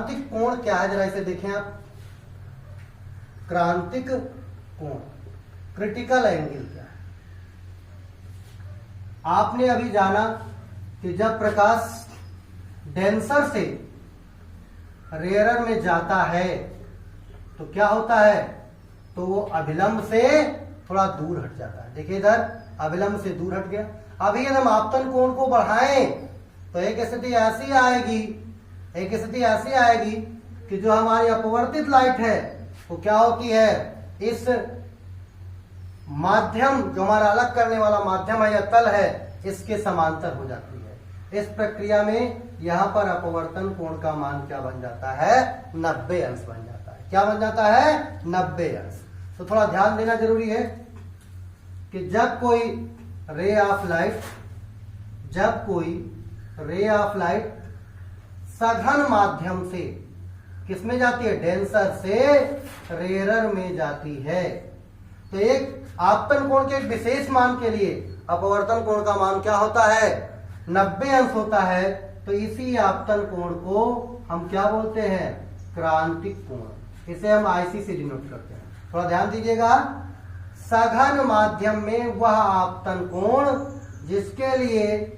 क्रांतिक कोण क्या है, जरा इसे देखें आप। क्रांतिक कोण, क्रिटिकल एंगल क्या है? आपने अभी जाना कि जब प्रकाश डेंसर से रेयरर में जाता है तो क्या होता है, तो वो अभिलंब से थोड़ा दूर हट जाता है। देखिए इधर अभिलंब से दूर हट गया। अभी यदि हम आपतन कोण को बढ़ाएं तो एक स्थिति ऐसी आएगी, एक स्थिति ऐसी आएगी कि जो हमारी अपवर्तित लाइट है वो क्या होती है, इस माध्यम जो हमारा अलग करने वाला माध्यम है या तल है, इसके समांतर हो जाती है। इस प्रक्रिया में यहां पर अपवर्तन कोण का मान क्या बन जाता है, 90 अंश बन जाता है। क्या बन जाता है, 90 अंश। तो थोड़ा ध्यान देना जरूरी है कि जब कोई रे ऑफ लाइट, जब कोई रे ऑफ लाइट सघन माध्यम से किसमें जाती है, डेंसर से रेयरर में जाती है, तो एक आपतन कोण के एक विशेष मान के लिए अपवर्तन कोण का मान क्या होता है, 90 अंश होता है। तो इसी आपतन कोण को हम क्या बोलते हैं, क्रांतिक कोण। इसे हम आईसी से डिनोट करते हैं। थोड़ा ध्यान दीजिएगा, सघन माध्यम में वह आपतन कोण जिसके लिए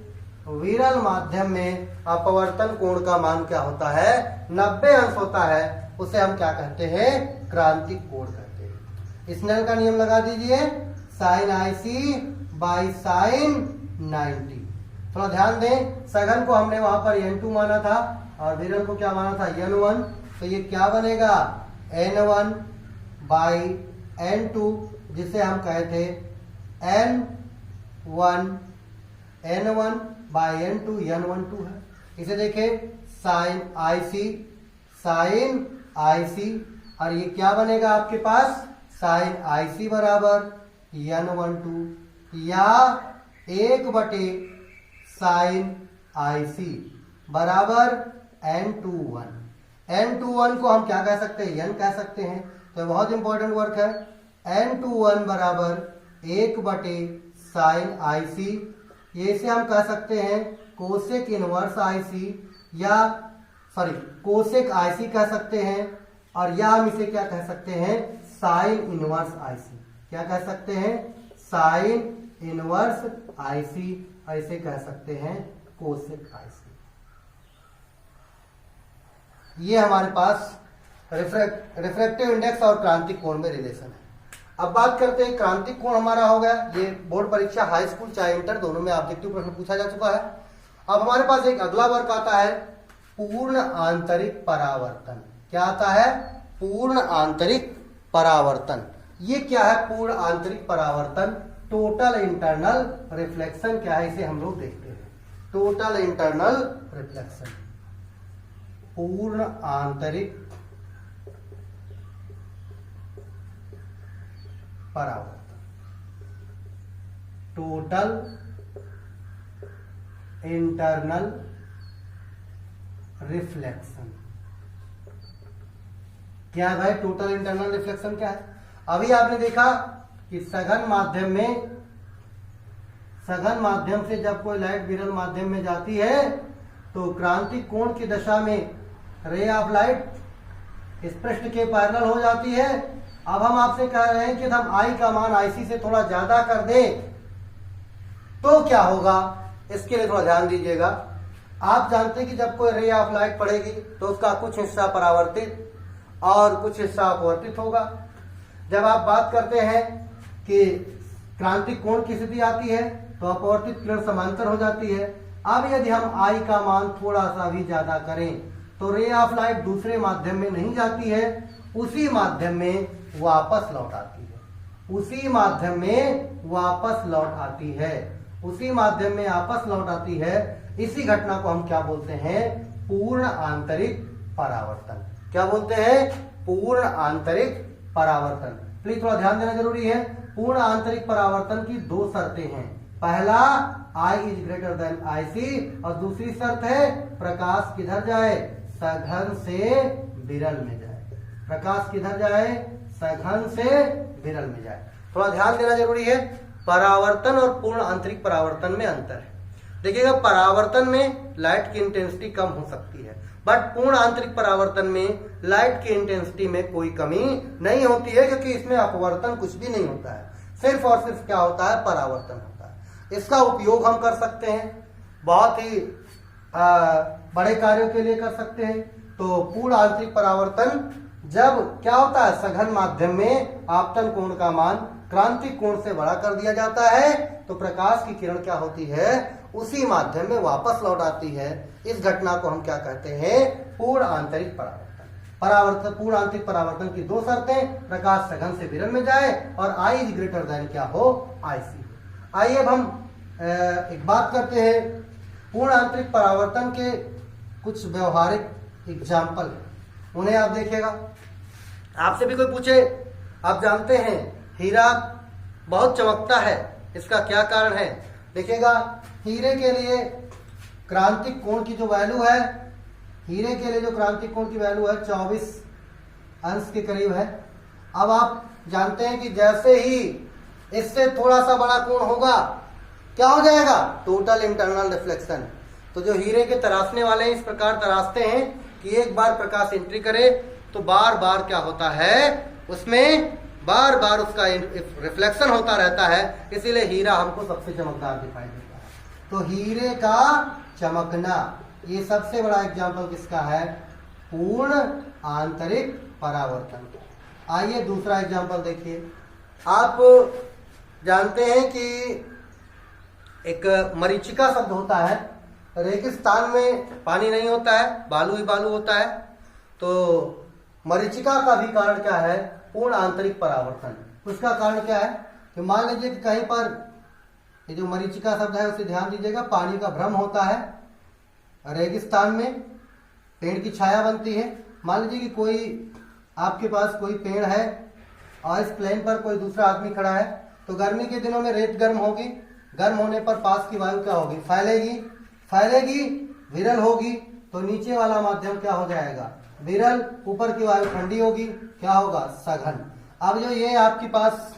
विरल माध्यम में अपवर्तन कोण का मान क्या होता है, 90 अंश होता है, उसे हम क्या कहते हैं, क्रांतिक कोण कहते हैं। स्नेल का नियम लगा दीजिए, साइन आईसी बाई साइन 90। थोड़ा ध्यान दें, सघन को हमने वहां पर n2 माना था और विरल को क्या माना था, n1। तो ये क्या बनेगा, n1 बाई n2, जिसे हम कहे थे n1 बाई n2, n12 है। इसे देखें, साइन आईसी और ये क्या बनेगा आपके पास, साइन आईसी बराबर n12 या 1 साइन आईसी बराबर n21। n21 को हम क्या कह सकते हैं, n कह सकते हैं। तो बहुत इंपॉर्टेंट वर्क है। n21 बराबर 1 साइन आईसी, ये इसे हम कह सकते हैं कोसेक इनवर्स आईसी या कोसेक आईसी कह सकते हैं, और या हम इसे क्या कह सकते हैं, साइन इनवर्स आईसी। क्या कह सकते हैं, साइन इनवर्स आईसी, और इसे कह सकते हैं कोसेक आईसी। ये हमारे पास रिफ्रैक्टिव इंडेक्स और क्रांतिक कोण में रिलेशन है। अब बात करते हैं, क्रांतिक कोण हमारा हो गया। ये बोर्ड परीक्षा हाई स्कूल चाहे इंटर दोनों में ऑब्जेक्टिव प्रश्न पूछा जा चुका है। अब हमारे पास एक अगला वर्क आता है, पूर्ण आंतरिक परावर्तन। क्या आता है, पूर्ण आंतरिक परावर्तन। ये क्या है पूर्ण आंतरिक परावर्तन, टोटल इंटरनल रिफ्लेक्शन क्या है, इसे हम लोग देखते हैं। टोटल इंटरनल रिफ्लेक्शन, पूर्ण आंतरिक परावर्तन, टोटल इंटरनल रिफ्लेक्शन। क्या है भाई टोटल इंटरनल रिफ्लेक्शन क्या है? अभी आपने देखा कि सघन माध्यम से जब कोई लाइट विरल माध्यम में जाती है तो क्रांतिक कोण की दशा में रे ऑफ लाइट इस पृष्ठ के पैरेलल हो जाती है। अब हम आपसे कह रहे हैं कि हम आई का मान आईसी से थोड़ा ज्यादा कर दें तो क्या होगा, इसके लिए थोड़ा ध्यान दीजिएगा। आप जानते हैं कि जब कोई रे ऑफ लाइट पड़ेगी तो उसका कुछ हिस्सा परावर्तित और कुछ हिस्सा अपवर्तित होगा। जब आप बात करते हैं कि क्रांतिक कोण की स्थिति आती है तो अपवर्तित किरण समांतर हो जाती है। अब यदि हम आई का मान थोड़ा सा भी ज्यादा करें तो रे ऑफ लाइट दूसरे माध्यम में नहीं जाती है, उसी माध्यम में वापस लौट आती है, उसी माध्यम में वापस लौट आती है, उसी माध्यम में वापस लौट आती है। इसी घटना को हम क्या बोलते हैं, पूर्ण आंतरिक परावर्तन। क्या बोलते हैं, पूर्ण आंतरिक परावर्तन। प्लीज थोड़ा ध्यान देना जरूरी है। पूर्ण आंतरिक परावर्तन की दो शर्तें हैं। पहला I is greater than IC और दूसरी शर्त है प्रकाश किधर जाए, सघन से विरल में जाए। प्रकाश किधर जाए, सघन से विरल में जाए। थोड़ा ध्यान देना जरूरी है। परावर्तन और पूर्ण आंतरिक परावर्तन में अंतर है। देखिएगा, परावर्तन में लाइट की इंटेंसिटी कम हो सकती है, बट पूर्ण आंतरिक परावर्तन में लाइट की इंटेंसिटी में कोई कमी नहीं होती है, क्योंकि इसमें अपवर्तन कुछ भी नहीं होता है, सिर्फ और सिर्फ क्या होता है, परावर्तन होता है। इसका उपयोग हम कर सकते हैं, बहुत ही बड़े कार्यों के लिए कर सकते हैं। तो पूर्ण आंतरिक परावर्तन जब क्या होता है, सघन माध्यम में आपतन कोण का मान क्रांतिक कोण से बड़ा कर दिया जाता है, तो प्रकाश की किरण क्या होती है, उसी माध्यम में वापस लौट आती है। इस घटना को हम क्या कहते हैं, पूर्ण आंतरिक परावर्तन। पूर्ण आंतरिक परावर्तन की दो शर्तें, प्रकाश सघन से विरल में जाए और आई इज ग्रेटर देन क्या हो, IC। आइए अब हम एक बात करते हैं, पूर्ण आंतरिक परावर्तन के कुछ व्यवहारिक एग्जाम्पल, उन्हें आप देखिएगा। आपसे भी कोई पूछे, आप जानते हैं हीरा बहुत चमकता है, इसका क्या कारण है, देखिएगा। हीरे के लिए क्रांतिक कोण की जो वैल्यू है, हीरे के लिए जो क्रांतिक कोण की वैल्यू है 24 अंश के करीब है। अब आप जानते हैं कि जैसे ही इससे थोड़ा सा बड़ा कोण होगा, क्या हो जाएगा, टोटल इंटरनल रिफ्लेक्शन। तो जो हीरे के तराशने वाले हैं, इस प्रकार तराशते हैं कि एक बार प्रकाश एंट्री करे तो बार बार क्या होता है, उसमें बार बार उसका रिफ्लेक्शन होता रहता है, इसीलिए हीरा हमको सबसे चमकदार दिखाई देता है। तो हीरे का चमकना, ये सबसे बड़ा एग्जाम्पल किसका है, पूर्ण आंतरिक परावर्तन। आइए दूसरा एग्जाम्पल देखिए। आप जानते हैं कि एक मरीचिका शब्द होता है, रेगिस्तान में पानी नहीं होता है, बालू ही बालू होता है। तो मरीचिका का भी कारण क्या है, पूर्ण आंतरिक परावर्तन। उसका कारण क्या है कि मान लीजिए कि कहीं पर, ये जो मरीचिका शब्द है उसे ध्यान दीजिएगा, पानी का भ्रम होता है, रेगिस्तान में पेड़ की छाया बनती है। मान लीजिए कि कोई आपके पास कोई पेड़ है और इस प्लेन पर कोई दूसरा आदमी खड़ा है, तो गर्मी के दिनों में रेत गर्म होगी, गर्म होने पर पास की वायु क्या होगी, फैलेगी, विरल होगी, तो नीचे वाला माध्यम क्या हो जाएगा, विरल, ऊपर की वायु ठंडी होगी, क्या होगा, सघन। अब जो ये आपके पास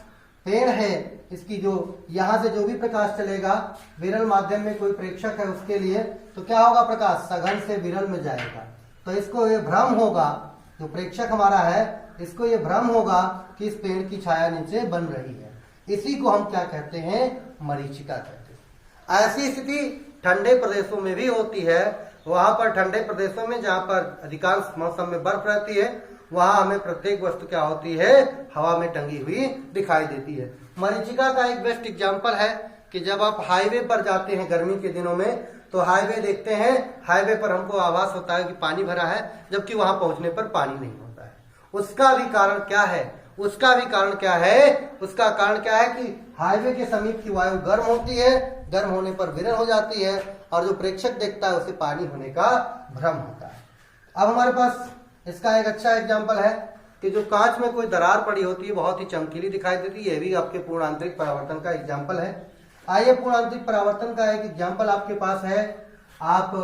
पेड़ है, इसकी जो यहां से जो भी प्रकाश चलेगा, विरल माध्यम में कोई प्रेक्षक है उसके लिए, तो क्या होगा, प्रकाश सघन से विरल में जाएगा। तो इसको ये भ्रम होगा, जो प्रेक्षक हमारा है, इसको ये भ्रम होगा कि इस पेड़ की छाया नीचे बन रही है। इसी को हम क्या कहते हैं, मरीचिका कहते हैं। ऐसी स्थिति ठंडे प्रदेशों में भी होती है। वहां पर ठंडे प्रदेशों में जहां पर अधिकांश मौसम में बर्फ रहती है, वहां हमें प्रत्येक वस्तु क्या होती है, हवा में टंगी हुई दिखाई देती है। मरीचिका का एक बेस्ट एग्जांपल है कि जब आप हाईवे पर जाते हैं गर्मी के दिनों में, तो हाईवे देखते हैं, हाईवे पर हमको आभास होता है कि पानी भरा है, जबकि वहां पहुंचने पर पानी नहीं होता है। उसका भी कारण क्या है, उसका कारण क्या है कि हाईवे के समीप की वायु गर्म होती है, गर्म होने पर विरल हो जाती है, और जो प्रेक्षक देखता है उसे पानी होने का भ्रम होता है। अब हमारे पास इसका एक अच्छा एग्जाम्पल है कि जो कांच में कोई दरार पड़ी होती है, बहुत ही चमकीली दिखाई देती है, यह भी आपके पूर्ण आंतरिक परावर्तन का एग्जाम्पल है। आइए पूर्ण आंतरिक परावर्तन का एक एग्जाम्पल आपके पास है। आप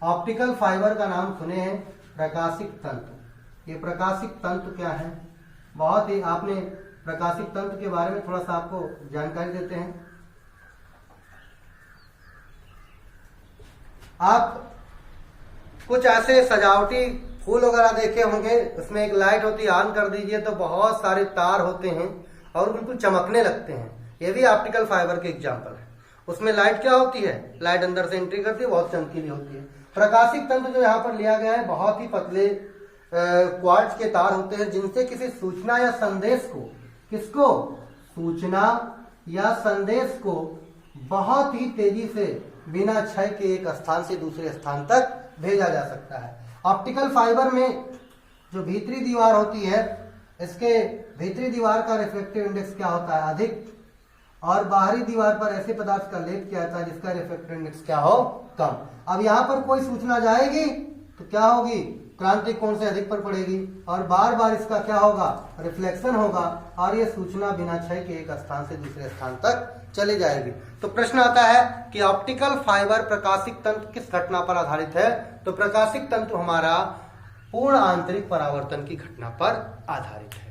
ऑप्टिकल फाइबर का नाम सुने हैं, प्रकाशिक तंतु। ये प्रकाशिक तंतु क्या है, बहुत ही आपने प्रकाशिक तंतु के बारे में थोड़ा सा आपको जानकारी देते हैं। आप कुछ ऐसे सजावटी फूल वगैरह देखे होंगे, उसमें एक लाइट होती है, ऑन कर दीजिए तो बहुत सारे तार होते हैं और बिल्कुल चमकने लगते हैं। ये भी ऑप्टिकल फाइबर के एग्जाम्पल है। उसमें लाइट क्या होती है, लाइट अंदर से एंट्री करती है, बहुत चमकीली होती है। प्रकाशिक तंतु जो यहाँ पर लिया गया है, बहुत ही पतले क्वार्ट्ज के तार होते हैं, जिनसे किसी सूचना या संदेश को, किसको, सूचना या संदेश को बहुत ही तेजी से बिना क्षय के एक स्थान से दूसरे स्थान तक भेजा जा सकता है। ऑप्टिकल फाइबर में जो भीतरी दीवार होती है, इसके भीतरी दीवार का रिफ्लेक्टिव इंडेक्स क्या होता है, अधिक, और बाहरी दीवार पर ऐसे पदार्थ का लेप किया जाता है जिसका रिफ्लेक्टिव इंडेक्स क्या हो, कम। अब यहाँ पर कोई सूचना जाएगी तो क्या होगी, क्रांतिक कोण से अधिक पर पड़ेगी, और बार बार इसका क्या होगा, रिफ्लेक्शन होगा, और ये सूचना बिना क्षय के एक स्थान से दूसरे स्थान तक चली जाएगी। तो प्रश्न आता है कि ऑप्टिकल फाइबर प्रकाशिक तंतु किस घटना पर आधारित है, तो प्रकाशिक तंतु हमारा पूर्ण आंतरिक परावर्तन की घटना पर आधारित है।